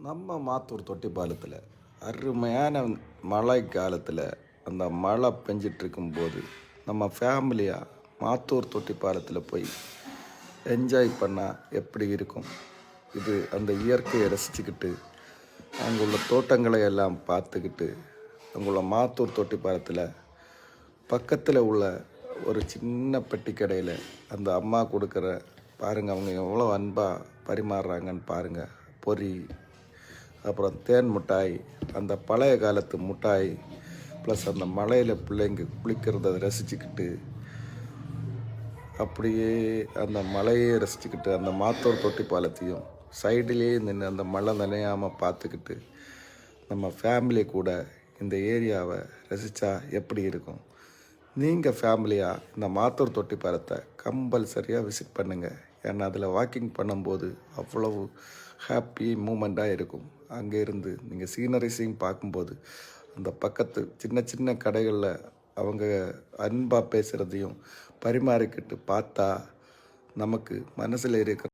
நம்ம மாத்தூர் தொட்டி பாலத்தில் அருமையான மழை காலத்தில் அந்த மழை பெஞ்சிட்டு இருக்கும்போது நம்ம ஃபேமிலியாக மாத்தூர் தொட்டி பாலத்தில் போய் என்ஜாய் பண்ணால் எப்படி இருக்கும். இது அந்த இயற்கையை ரசிச்சுக்கிட்டு அங்குள்ள தோட்டங்களை எல்லாம் பார்த்துக்கிட்டு அங்குள்ள மாத்தூர் தொட்டி பாலத்தில் பக்கத்தில் உள்ள ஒரு சின்ன பெட்டி கடையில் அந்த அம்மா கொடுக்குற பாருங்கள், அவங்க எவ்வளோ அன்பாக பரிமாறுறாங்கன்னு பாருங்கள். பொரி, அப்புறம் தேன் மிட்டாய், அந்த பழைய காலத்து மிட்டாய், ப்ளஸ் அந்த மலையில் பிள்ளைங்க குளிக்கிறத ரசிச்சுக்கிட்டு அப்படியே அந்த மலையை ரசிச்சுக்கிட்டு அந்த மாத்தூர் தொட்டி பாலத்தையும் சைடிலே நின்று அந்த மழை நனையாமல் பார்த்துக்கிட்டு நம்ம ஃபேமிலி கூட இந்த ஏரியாவை ரசித்தா எப்படி இருக்கும். நீங்கள் ஃபேமிலியாக இந்த மாத்தூர் தொட்டி பாலத்தை கம்பல்சரியாக விசிட் பண்ணுங்கள். ஏன்னா அதில் வாக்கிங் பண்ணும்போது அவ்வளவு ஹாப்பி மூமெண்ட்டாக இருக்கும். அங்கே இருந்து நீங்கள் சீனரிஸையும் பார்க்கும்போது அந்த பக்கத்து சின்ன சின்ன கடைகளில் அவங்க அன்பாக பேசுகிறதையும் பரிமாறிக்கிட்டு பார்த்தா நமக்கு மனசில் இருக்கிற